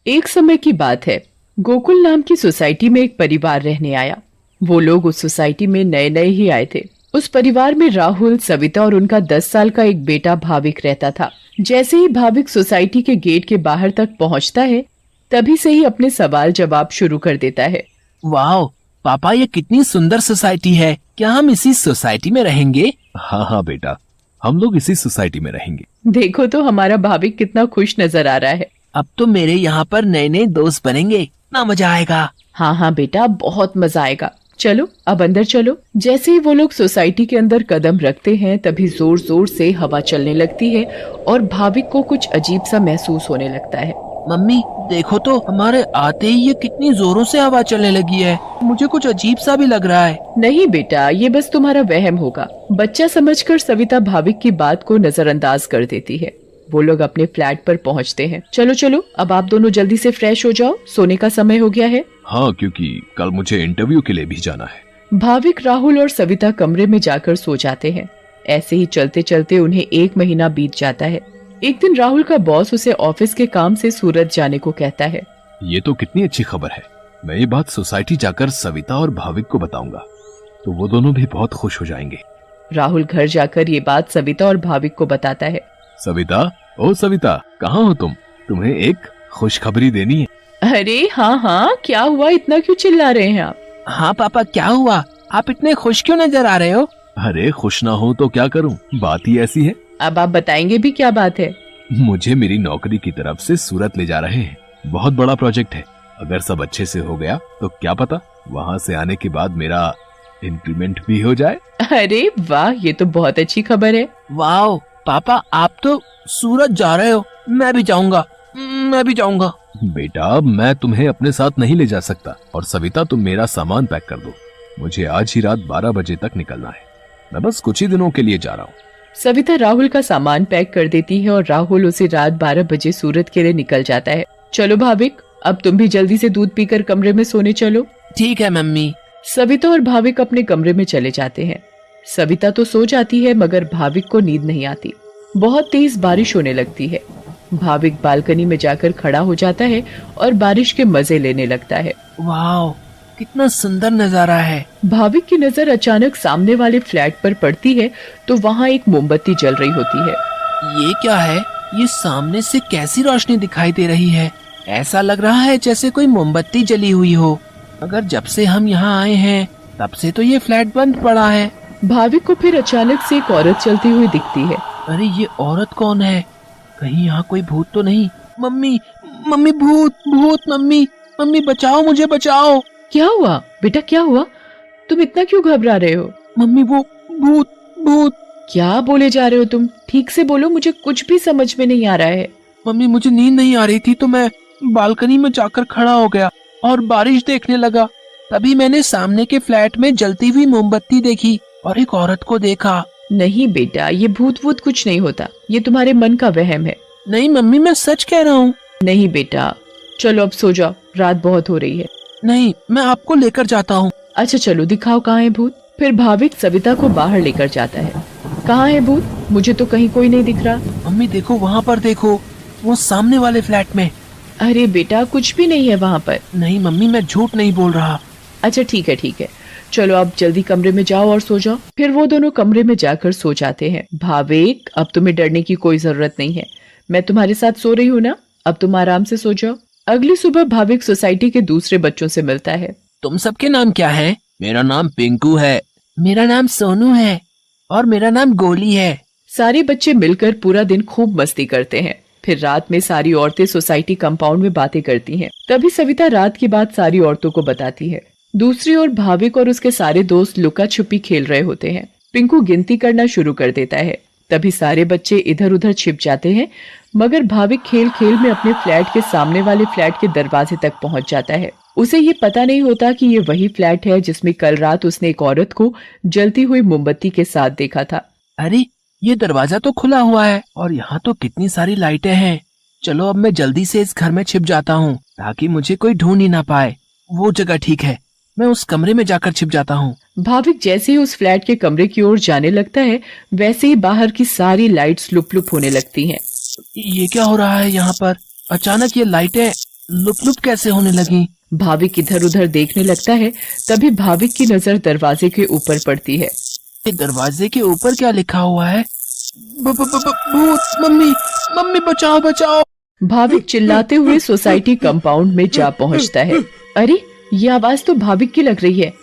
एक समय की बात है। गोकुल नाम की सोसाइटी में एक परिवार रहने आया। वो लोग उस सोसाइटी में नए नए ही आए थे। उस परिवार में राहुल, सविता और उनका 10 साल का एक बेटा भाविक रहता था। जैसे ही भाविक सोसाइटी के गेट के बाहर तक पहुंचता है, तभी से ही अपने सवाल जवाब शुरू कर देता है। वाह पापा, ये कितनी सुंदर सोसाइटी है। क्या हम इसी सोसाइटी में रहेंगे? हाँ हाँ बेटा, हम लोग इसी सोसाइटी में रहेंगे। देखो तो हमारा भाविक कितना खुश नजर आ रहा है। अब तो मेरे यहाँ पर नए नए दोस्त बनेंगे, ना मजा आएगा। हाँ हाँ बेटा, बहुत मजा आएगा। चलो अब अंदर चलो। जैसे ही वो लोग सोसाइटी के अंदर कदम रखते हैं, तभी जोर जोर से हवा चलने लगती है और भाविक को कुछ अजीब सा महसूस होने लगता है। मम्मी देखो तो, हमारे आते ही ये कितनी जोरों से हवा चलने लगी है। मुझे कुछ अजीब सा भी लग रहा है। नहीं बेटा, ये बस तुम्हारा वहम होगा। बच्चा समझकर सविता भाविक की बात को नजरअंदाज कर देती है। वो लोग अपने फ्लैट पर पहुंचते हैं। चलो चलो, अब आप दोनों जल्दी से फ्रेश हो जाओ, सोने का समय हो गया है। हाँ, क्योंकि कल मुझे इंटरव्यू के लिए भी जाना है। भाविक, राहुल और सविता कमरे में जाकर सो जाते हैं। ऐसे ही चलते चलते उन्हें 1 महीना बीत जाता है। एक दिन राहुल का बॉस उसे ऑफिस के काम से सूरत जाने को कहता है। ये तो कितनी अच्छी खबर है। मैं ये बात सोसाइटी जाकर सविता और भाविक को बताऊंगा, तो वो दोनों भी बहुत खुश हो जाएंगे। राहुल घर जाकर ये बात सविता और भाविक को बताता है। सविता, ओ सविता, कहाँ हो तुम? तुम्हें एक खुशखबरी देनी है। अरे हाँ हाँ, क्या हुआ? इतना क्यों चिल्ला रहे हैं आप? हाँ पापा, क्या हुआ? आप इतने खुश क्यों नजर आ रहे हो? अरे खुश ना हो तो क्या करूं, बात ही ऐसी है। अब आप बताएंगे भी, क्या बात है? मुझे मेरी नौकरी की तरफ से सूरत ले जा रहे हैं। बहुत बड़ा प्रोजेक्ट है। अगर सब अच्छे से हो गया तो क्या पता वहाँ से आने के बाद मेरा इंक्रीमेंट भी हो जाए। अरे वाह, ये तो बहुत अच्छी खबर है। वाह पापा, आप तो सूरत जा रहे हो। मैं भी जाऊंगा, मैं भी जाऊंगा। बेटा, मैं तुम्हें अपने साथ नहीं ले जा सकता। और सविता, तुम मेरा सामान पैक कर दो। मुझे आज ही रात 12 बजे तक निकलना है। मैं बस कुछ ही दिनों के लिए जा रहा हूँ। सविता राहुल का सामान पैक कर देती है और राहुल उसे रात 12 बजे सूरत के लिए निकल जाता है। चलो भाविक, अब तुम भी जल्दी से दूध पीकर कमरे में सोने चलो। ठीक है मम्मी। सविता और भाविक अपने कमरे में चले जाते हैं। सविता तो सो जाती है, मगर भाविक को नींद नहीं आती। बहुत तेज बारिश होने लगती है। भाविक बालकनी में जाकर खड़ा हो जाता है और बारिश के मजे लेने लगता है। वाह, कितना सुंदर नजारा है। भाविक की नजर अचानक सामने वाले फ्लैट पर पड़ती है, तो वहाँ एक मोमबत्ती जल रही होती है। ये क्या है? ये सामने से कैसी रोशनी दिखाई दे रही है? ऐसा लग रहा है जैसे कोई मोमबत्ती जली हुई हो। अगर जब से हम यहाँ आए हैं तब से तो ये फ्लैट बंद पड़ा है। भाविक को फिर अचानक से एक औरत चलती हुई दिखती है। अरे ये औरत कौन है? कहीं यहाँ कोई भूत तो नहीं? मम्मी, मम्मी, भूत, भूत, मम्मी, मम्मी बचाओ, मुझे बचाओ। क्या हुआ बेटा, क्या हुआ? तुम इतना क्यों घबरा रहे हो? मम्मी, वो भूत, भूत। क्या बोले जा रहे हो तुम? ठीक से बोलो, मुझे कुछ भी समझ में नहीं आ रहा है। मम्मी, मुझे नींद नहीं आ रही थी तो मैं बालकनी में जाकर खड़ा हो गया और बारिश देखने लगा। तभी मैंने सामने के फ्लैट में जलती हुई मोमबत्ती देखी और एक औरत को देखा। नहीं बेटा, ये भूत वूत कुछ नहीं होता। ये तुम्हारे मन का वहम है। नहीं मम्मी, मैं सच कह रहा हूँ। नहीं बेटा, चलो अब सो जाओ, रात बहुत हो रही है। नहीं, मैं आपको लेकर जाता हूँ। अच्छा चलो, दिखाओ कहाँ है भूत। फिर भाविक सविता को बाहर लेकर जाता है। कहाँ है भूत? मुझे तो कहीं कोई नहीं दिख रहा। मम्मी देखो, वहाँ पर देखो, वो सामने वाले फ्लैट में। अरे बेटा, कुछ भी नहीं है वहाँ पर। नहीं मम्मी, मैं झूठ नहीं बोल रहा। अच्छा ठीक है ठीक है, चलो अब जल्दी कमरे में जाओ और सो जाओ। फिर वो दोनों कमरे में जाकर सो जाते हैं। भाविक, अब तुम्हें डरने की कोई जरूरत नहीं है। मैं तुम्हारे साथ सो रही हूँ ना, अब तुम आराम से सो जाओ। अगली सुबह भाविक सोसाइटी के दूसरे बच्चों से मिलता है। तुम सबके नाम क्या है? मेरा नाम पिंकू है। मेरा नाम सोनू है। और मेरा नाम गोली है। सारे बच्चे मिलकर पूरा दिन खूब मस्ती करते हैं। फिर रात में सारी औरतें सोसाइटी कंपाउंड में बातें करती हैं। तभी सविता रात की बात सारी औरतों को बताती है। दूसरी ओर भाविक और उसके सारे दोस्त लुका छुपी खेल रहे होते हैं। पिंकू गिनती करना शुरू कर देता है। तभी सारे बच्चे इधर उधर छिप जाते हैं, मगर भाविक खेल खेल में अपने फ्लैट के सामने वाले फ्लैट के दरवाजे तक पहुंच जाता है। उसे ये पता नहीं होता कि ये वही फ्लैट है जिसमें कल रात उसने एक औरत को जलती हुई मोमबत्ती के साथ देखा था। अरे ये दरवाजा तो खुला हुआ है और यहाँ तो कितनी सारी लाइटें हैं। चलो अब मैं जल्दी से इस घर में छिप जाता हूँ ताकि मुझे कोई ढूंढ ही ना पाए। वो जगह ठीक है, मैं उस कमरे में जाकर छिप जाता हूँ। भाविक जैसे ही उस फ्लैट के कमरे की ओर जाने लगता है, वैसे ही बाहर की सारी लाइट्स लुप लुप होने लगती हैं। ये क्या हो रहा है यहाँ पर? अचानक ये लाइटें लुप लुप कैसे होने लगी? भाविक इधर उधर देखने लगता है। तभी भाविक की नजर दरवाजे के ऊपर पड़ती है। ये दरवाजे के ऊपर क्या लिखा हुआ है? भूत! मम्मी, मम्मी बचाओ बचाओ! भाविक चिल्लाते हुए सोसाइटी कंपाउंड में जा पहुंचता है। अरे, ये आवाज तो भाविक की लग रही है।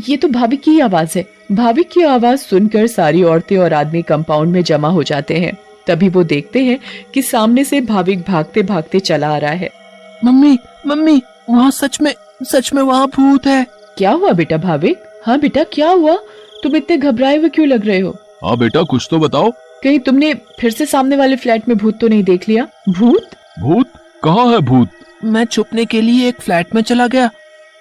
ये तो भाविक की ही आवाज है। भाविक की आवाज सुनकर सारी औरतें और आदमी कंपाउंड में जमा हो जाते हैं। तभी वो देखते हैं कि सामने से भाविक भागते भागते चला आ रहा है। मम्मी, मम्मी, वहाँ सच में वहाँ भूत है। क्या हुआ बेटा भाविक? हाँ बेटा, क्या हुआ? तुम इतने घबराए हुए क्यों लग रहे हो? हाँ बेटा, कुछ तो बताओ। कहीं तुमने फिर से सामने वाले फ्लैट में भूत तो नहीं देख लिया? भूत? भूत? कहाँ है भूत? मैं छुपने के लिए एक फ्लैट में चला गया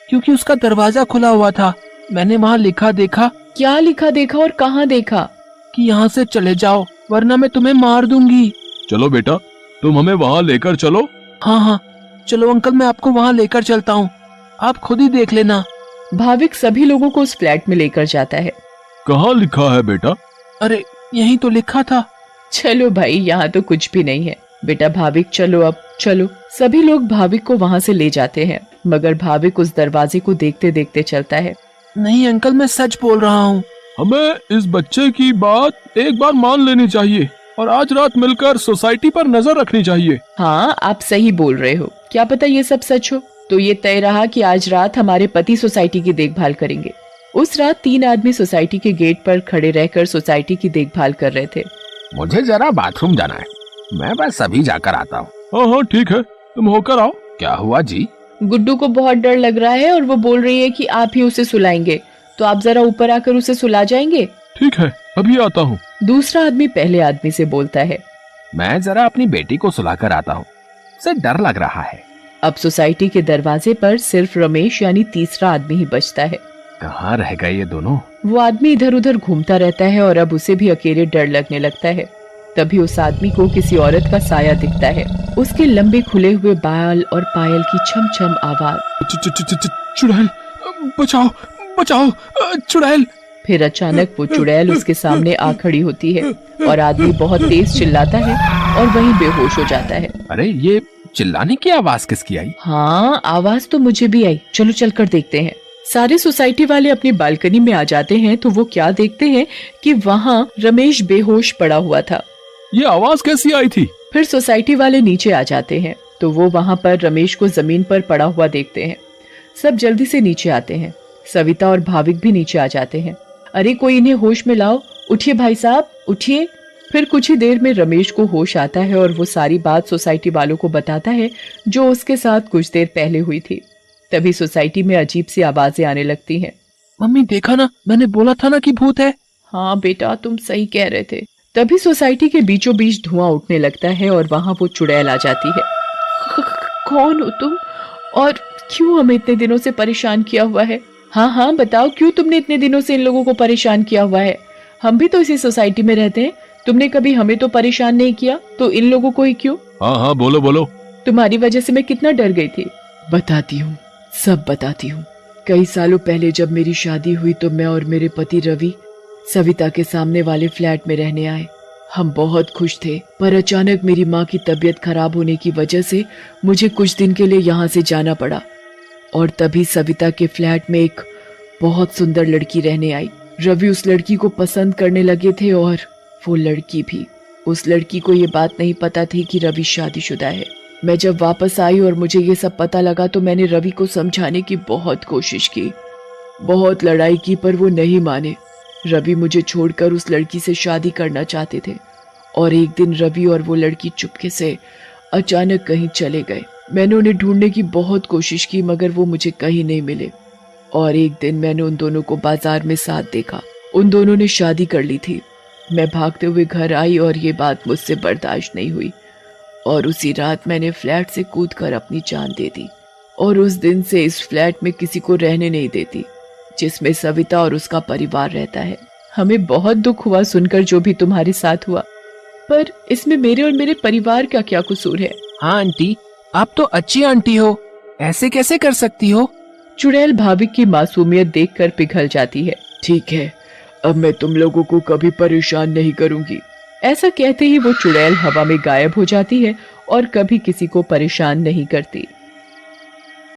क्योंकि उसका दरवाजा खुला हुआ था। मैंने वहाँ लिखा देखा। क्या लिखा देखा और कहाँ देखा? कि यहाँ से चले जाओ वरना मैं तुम्हें मार दूंगी। चलो बेटा, तुम हमें वहाँ लेकर चलो। हाँ हाँ, चलो अंकल, मैं आपको वहाँ लेकर चलता हूँ, आप खुद ही देख लेना। भाविक सभी लोगों को उस फ्लैट में लेकर जाता है। कहाँ लिखा है बेटा? अरे, यही तो लिखा था। चलो भाई, यहाँ तो कुछ भी नहीं है। बेटा भाविक, चलो अब चलो। सभी लोग भाविक को वहाँ से ले जाते हैं, मगर भाविक उस दरवाजे को देखते देखते चलता है। नहीं अंकल, मैं सच बोल रहा हूँ। हमें इस बच्चे की बात एक बार मान लेनी चाहिए और आज रात मिलकर सोसाइटी पर नजर रखनी चाहिए। हाँ, आप सही बोल रहे हो। क्या पता ये सब सच हो। तो ये तय रहा कि आज रात हमारे पति सोसाइटी की देखभाल करेंगे। उस रात 3 आदमी सोसाइटी के गेट पर खड़े रहकर सोसाइटी की देखभाल कर रहे थे। मुझे जरा बाथरूम जाना है, मैं बस अभी जाकर आता हूँ। हाँ हाँ ठीक है, तुम होकर आओ। क्या हुआ जी? गुड्डू को बहुत डर लग रहा है और वो बोल रही है कि आप ही उसे सुलाएंगे, तो आप जरा ऊपर आकर उसे सुला जाएंगे? ठीक है, अभी आता हूँ। दूसरा आदमी पहले आदमी से बोलता है। मैं जरा अपनी बेटी को सुलाकर आता हूँ, उसे डर लग रहा है। अब सोसाइटी के दरवाजे पर सिर्फ रमेश यानी तीसरा आदमी ही बचता है। कहाँ रह गए ये दोनों? वो आदमी इधर उधर घूमता रहता है और अब उसे भी अकेले डर लगने लगता है। तभी उस आदमी को किसी औरत का साया दिखता है। उसके लंबे खुले हुए बाल और पायल की छम छम आवाज। चुड़ैल, बचाओ बचाओ, चुड़ैल। फिर अचानक वो चुड़ैल उसके सामने आ खड़ी होती है और आदमी बहुत तेज चिल्लाता है और वहीं बेहोश हो जाता है। अरे, ये चिल्लाने की आवाज किसकी आई? हाँ, आवाज तो मुझे भी आई। चलो चलकर देखते हैं। सारे सोसाइटी वाले अपनी बालकनी में आ जाते हैं तो वो क्या देखते हैं कि वहाँ रमेश बेहोश पड़ा हुआ था। ये आवाज कैसी आई थी? फिर सोसाइटी वाले नीचे आ जाते हैं तो वो वहाँ पर रमेश को जमीन पर पड़ा हुआ देखते हैं। सब जल्दी से नीचे आते हैं। सविता और भाविक भी नीचे आ जाते हैं। अरे, कोई इन्हें होश में लाओ। उठिए भाई साहब, उठिए। फिर कुछ ही देर में रमेश को होश आता है और वो सारी बात सोसाइटी वालों को बताता है जो उसके साथ कुछ देर पहले हुई थी। तभी सोसाइटी में अजीब सी आवाजें आने लगती हैं। मम्मी, देखा ना, मैंने बोला था ना कि भूत है। हाँ बेटा, तुम सही कह रहे थे। तभी सोसाइटी के बीचों बीच धुआं उठने लगता है और वहाँ वो चुड़ैल आ जाती है। कौन हो तुम और क्यों हमें इतने दिनों से परेशान किया हुआ है? हाँ हाँ बताओ, क्यों तुमने इतने दिनों से इन लोगों को परेशान किया हुआ है? हम भी तो इसी सोसाइटी में रहते हैं। तुमने कभी हमें तो परेशान नहीं किया, तो इन लोगों को ही क्यों? हाँ हाँ बोलो बोलो। तुम्हारी वजह से मैं कितना डर गई थी। बताती हूँ, सब बताती हूँ। कई सालों पहले जब मेरी शादी हुई तो मैं और मेरे पति रवि सविता के सामने वाले फ्लैट में रहने आए। हम बहुत खुश थे, पर अचानक मेरी माँ की तबीयत खराब होने की वजह से मुझे कुछ दिन के लिए यहाँ से जाना पड़ा। और तभी सविता के फ्लैट में एक बहुत सुंदर लड़की रहने आई। रवि उस लड़की को पसंद करने लगे थे और वो लड़की भी। उस लड़की को ये बात नहीं पता थी कि रवि शादीशुदा है। मैं जब वापस आई और मुझे ये सब पता लगा तो मैंने रवि को समझाने की बहुत कोशिश की, बहुत लड़ाई की, पर वो नहीं माने। रवि मुझे छोड़कर उस लड़की से शादी करना चाहते थे और एक दिन रवि और वो लड़की चुपके से अचानक कहीं चले गए। मैंने उन्हें ढूंढने की बहुत कोशिश की मगर वो मुझे कहीं नहीं मिले। और एक दिन मैंने उन दोनों को बाजार में साथ देखा। उन दोनों ने शादी कर ली थी। मैं भागते हुए घर आई और ये बात मुझसे बर्दाश्त नहीं हुई और उसी रात मैंने फ्लैट से कूदकर अपनी जान दे दी। और उस दिन से इस फ्लैट में किसी को रहने नहीं देती जिसमें सविता और उसका परिवार रहता है। हमें बहुत दुख हुआ सुनकर जो भी तुम्हारे साथ हुआ, पर इसमें मेरे और मेरे परिवार का क्या कसूर है? हाँ आंटी, आप तो अच्छी आंटी हो, ऐसे कैसे कर सकती हो? चुड़ैल भाविक की मासूमियत देखकर पिघल जाती है। ठीक है, अब मैं तुम लोगों को कभी परेशान नहीं करूंगी। ऐसा कहते ही वो चुड़ैल हवा में गायब हो जाती है और कभी किसी को परेशान नहीं करती।